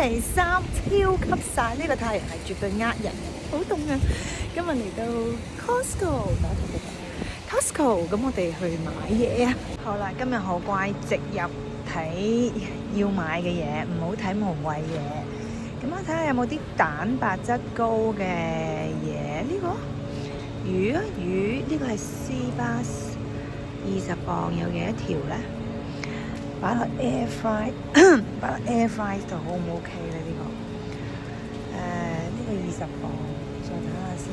期三超級曬，呢個太陽係絕對呃人嘅，好凍啊！今日嚟到 Costco 打頭嘅 Costco，咁我哋去買嘢啊！好啦，今日好乖，直入睇要買嘅嘢，唔好睇無謂嘢。咁我睇下有冇啲蛋白質高嘅嘢。呢個魚啊魚，呢個係 sea bass 20磅，有幾多條咧？擺落 air fry， 擺落 air fry 度好唔 OK 咧？呢個呢個20磅，再睇下先。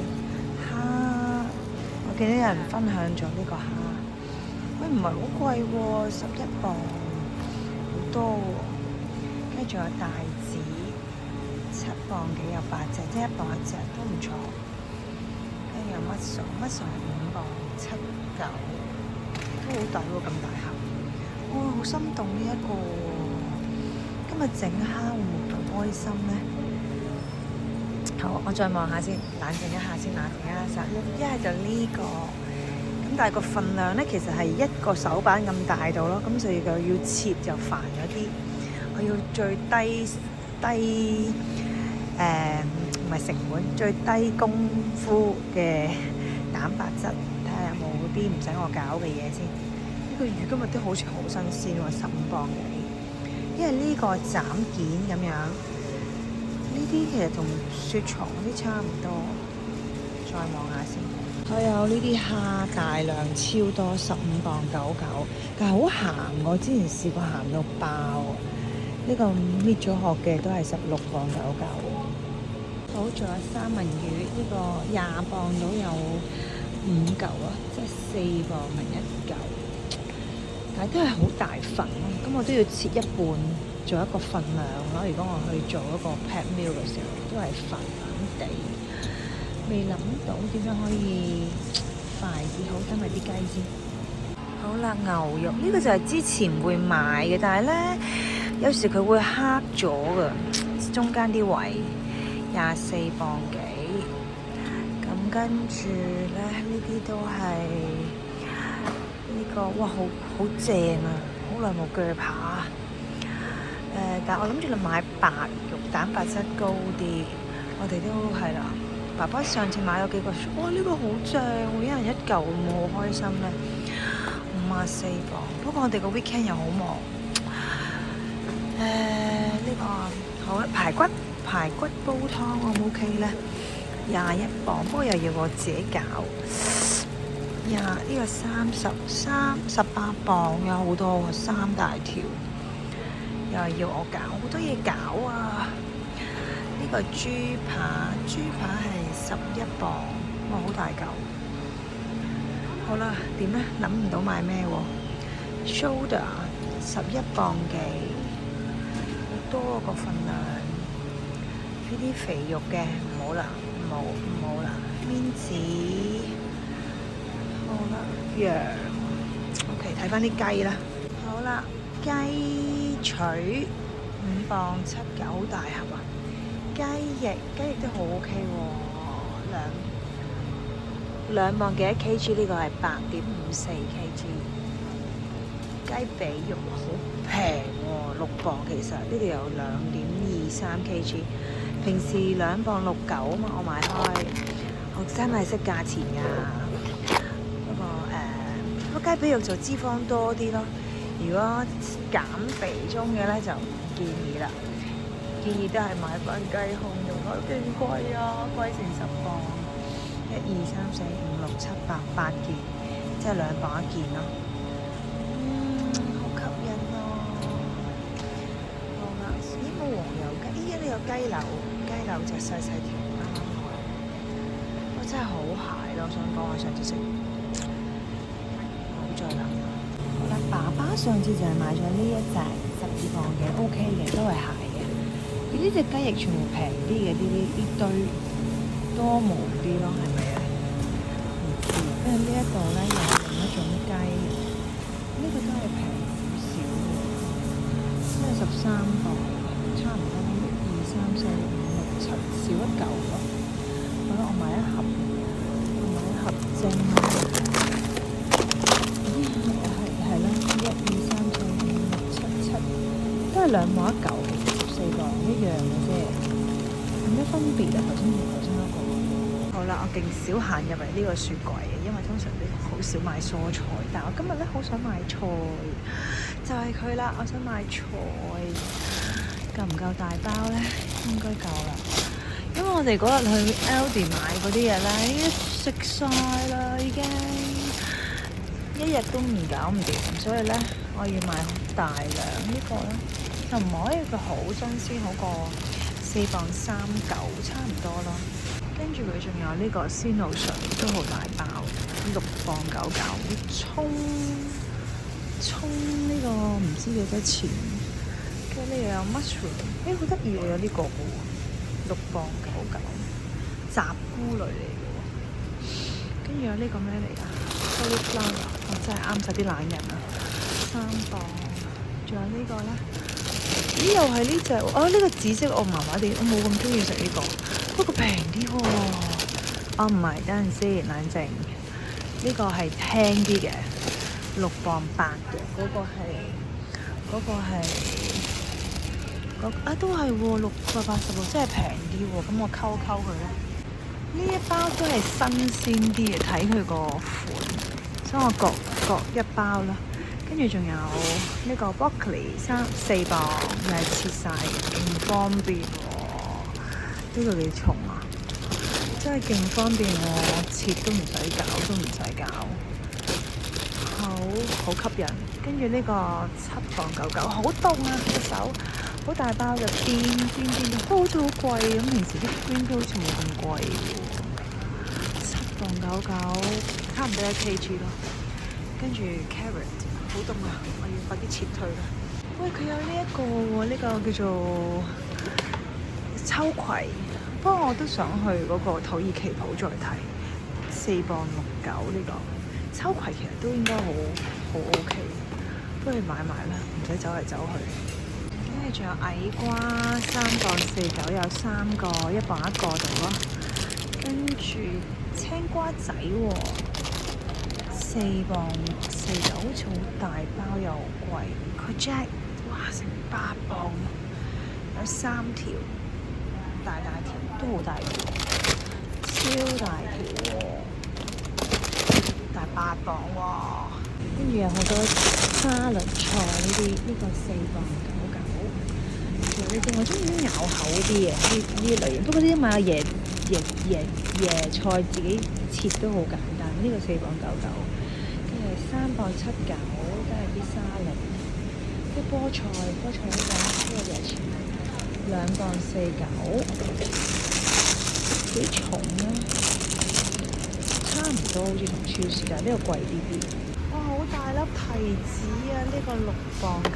蝦，我見到有人分享咗呢個蝦，喂唔係好貴喎，11磅，好多喎。跟住仲有帶子，7磅幾有8隻，即係1磅1隻都唔錯。跟住有乜餸5磅7、9，都好抵喎，咁大盒。哇！好心動呢一個喎，今日整蝦會唔會咁開心咧？好，我再望下先，冷靜一下先，冷靜一下。一係就呢個，咁但係個份量咧，其實係一個手板咁大度咯，咁所以就要切就煩咗啲。我要最低唔係成本，最低功夫嘅蛋白質，睇下有冇啲唔使我搞嘅嘢先。呢個魚今日都好似好新鮮喎，15磅幾。因為呢個斬件咁樣，呢啲其實同雪藏嗰啲差唔多。再望下先。佢有呢啲蝦大量超多，15磅99，但係好鹹，我之前試過鹹到爆。呢個搣咗殼嘅都係16磅99。好，仲有三文魚，呢個20磅到有5嚿啊，即係4磅1嚿。但係都係好大份咯，咁我都要切一半做一個份量咯。如果我去做一個 pet meal 嘅時候，都係粉地。未諗到點樣可以快啲好，睇埋啲雞先。好啦，牛肉呢個就係之前會買嘅，但係咧有時佢會黑咗㗎，中間啲位24磅幾。咁跟住咧呢啲都係。呢個哇好正啊！好耐冇鋸扒。但係我諗住你買白肉，蛋白質高啲。我哋都係啦。爸爸上次買咗幾個，哇！呢個好正喎，一人一嚿，會好開心咧。54磅。不過我哋個 weekend 又好忙。呢個好啦，排骨煲湯可唔 OK 咧？21磅，不過又要我自己搞。呢個18磅，有好多喎，3大條，又係要我搞，好多嘢搞啊！呢個豬扒係11磅，哇，好大嚿。好啦，點咧？諗唔到買咩喎 ？Shoulder 11磅幾，好多個份量。呢啲肥肉嘅唔好啦，唔好啦，面子。好啦，羊 ，OK， 睇翻啲雞啦。好啦，雞腿5磅7、9，好大盒啊。雞翼都好 OK 喎，兩磅幾1kg，呢個係8.54 kg。雞髀肉好平喎，6磅其實，呢度有2.23 kg。平時2磅69啊嘛，我買開，我真係識價錢㗎。雞髀肉就脂肪多啲咯，如果減肥中嘅咧就唔建議啦，建議都係買翻雞胸肉咯，勁貴啊，貴成10磅，1、2、3、4、5、6、7、8件，即係2磅1件咯。好吸引咯。好啦，咦冇黃油雞，呢個雞柳就細細條啱啱好。我真係好蟹咯，我想講我上次食。再諗，好啦，爸爸上次就係買咗呢一隻12磅嘅 OK 嘅，都係蟹嘅。而呢隻雞翼全部平啲嘅，呢堆多毛啲咯，係咪啊？唔知，因為呢一度咧有另一種雞，呢個都係平少少嘅，呢個13磅，差唔多1、2、3、4、5、6、7，少一嚿咯。好啦，我買一盒蒸。係啦，1、2、3、4、5、6、7，都係2磅1嚿，14磅。一樣嘅啫，有咩分別啊？頭先嗰個。好啦，我勁少行入嚟呢個雪櫃嘅，因為通常都好少買蔬菜，但係我今日咧好想買菜，就係佢啦。我想買菜，夠唔夠大包咧？應該夠啦，因為我哋嗰日去 Aldi 買嗰啲嘢咧，已經食晒啦，已經一日都唔搞唔掂，所以咧我要買大量呢個咧，就唔可以佢好新鮮，好過4磅3嚿，差唔多咯。跟住佢仲有呢個鮮露水都好大包，6磅99。葱呢個唔知幾多錢。跟住呢個有 mushroom， 好得意喎，有呢個嘅喎，6磅99，雜菇類嚟嘅喎。跟住有呢個咩嚟啊 ？cauliflower， 我真係啱晒啲懶人啊，3磅。仲有呢個咧，咦又係呢隻？哦呢個紫色我麻麻地，我冇咁中意食呢個。不過平啲喎，哦唔係，等陣先，冷靜。呢個係輕啲嘅，6磅8嘅，嗰個係都係喎，6個86，真係平啲喎。咁我溝佢咧，呢一包都係新鮮啲嘅，睇佢個款，所以我各一包啦。跟住仲有呢個 broccoli 4磅，又係切晒，勁方便喎。呢個幾重啊！真係勁方便喎，切都唔使搞，好吸引。跟住呢個7磅99，好凍啊！隻手好大包嘅邊都好似好貴咁，平時啲邊都好似冇咁貴喎。7磅99，差唔多1kg咯。跟住 carrot 好凍啊！我要快啲撤退啦。喂，佢有呢一個喎，呢個叫做秋葵，不過我都想去嗰個土耳其鋪再睇。4磅69呢個秋葵其實都應該好 OK， 不如買埋啦，唔使走嚟走去。跟住仲有矮瓜3磅49，有3個，1磅1個度咯。跟住青瓜仔喎，4磅49，好似好大包又貴。佢 Jack 哇成8磅，有3條。大條都好大條，超大條喎，大8磅喎。跟住有好多沙律菜呢個4磅99。仲有呢啲我中意啲咬口啲嘅呢類型，不過呢啲買椰菜自己切都好簡單。呢個4磅99，跟住3磅79，都係啲沙律。啲菠菜呢個幾多錢？2磅49，幾重啊？差唔多好似同超市，但係呢個貴啲。哇，好大粒提子啊！呢個6磅99，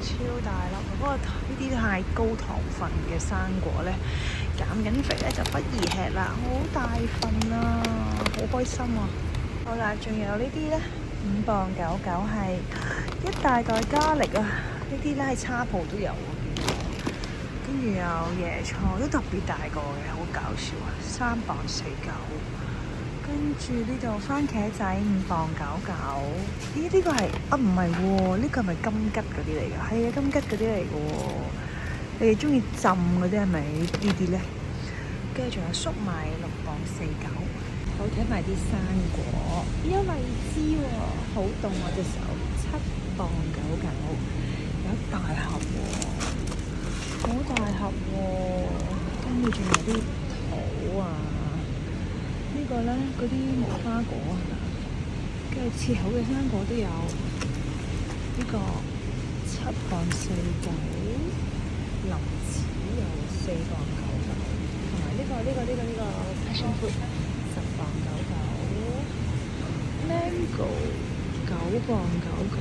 超大粒。不過呢啲太高糖分嘅生果咧，減緊肥咧就不宜吃啦。好大份啊，好開心啊！好啦，仲有呢啲咧，5磅99係一大袋咖喱啊！呢啲咧喺叉鋪都有喎。跟住有椰菜都特別大個嘅，好搞笑啊！3磅49，跟住呢度番茄仔5磅99。咦？呢個係唔係喎？呢個係咪金桔嗰啲嚟㗎？係啊，金桔嗰啲嚟嘅喎。你哋中意浸嗰啲係咪呢啲咧？跟住仲有粟米6磅49。好，睇埋啲生果，有荔枝喎，好凍啊隻手。7磅99，有一大盒喎。好大盒喎，跟住仲有啲桃啊，呢個咧嗰啲無花果啊，跟住切好嘅生果都有，呢個7磅49，林子有4磅99，同埋呢個 passion fruit 10磅99，mango 9磅99，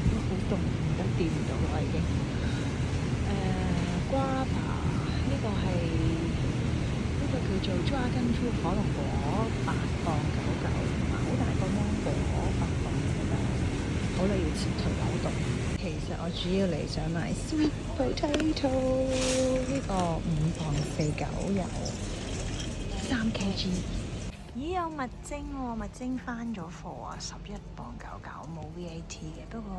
都好凍，唔得掂唔到啦已經。瓜巴呢個係叫做 Dragon Fruit 可樂果8磅99，同埋好大個芒果8磅99。好啦，要撤退好凍。其實我主要嚟想買 sweet potato， 呢個5磅49，有3kg。咦，有蜜精喎，蜜精翻咗貨啊，11磅99，冇 VAT 嘅。不過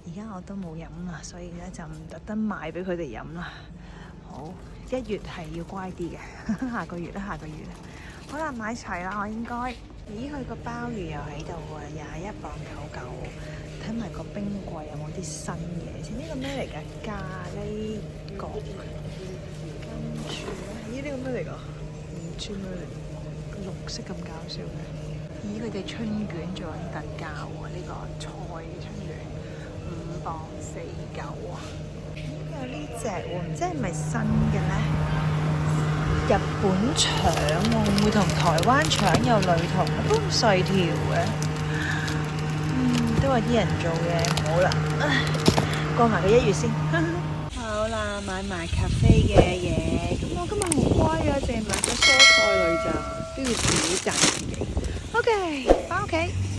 而家我都冇飲啦，所以咧就唔特登買俾佢哋飲啦。好，1月係要乖啲嘅，下個月啦，下個月啦。好啦，買齊啦，我應該。咦，佢個鮑魚又喺度喎，21.99磅。睇埋個冰櫃有冇啲新嘢先。呢個咩嚟㗎？咖喱角。跟住咧，咦？呢個咩嚟㗎？唔知咩嚟，綠色咁搞笑嘅。咦，佢哋春卷做緊特價喎，呢個菜春卷5.49磅啊！有呢隻喎，唔知係咪新嘅咧？日本腸喎，會唔會同台灣腸有類同？都咁細條嘅，都係啲人做嘅。好啦，過埋個1月先。好啦，買埋咖啡嘅嘢。咁我今日好乖啊，淨係買咗蔬菜類咋，都要自己讚自己。OK，翻屋企。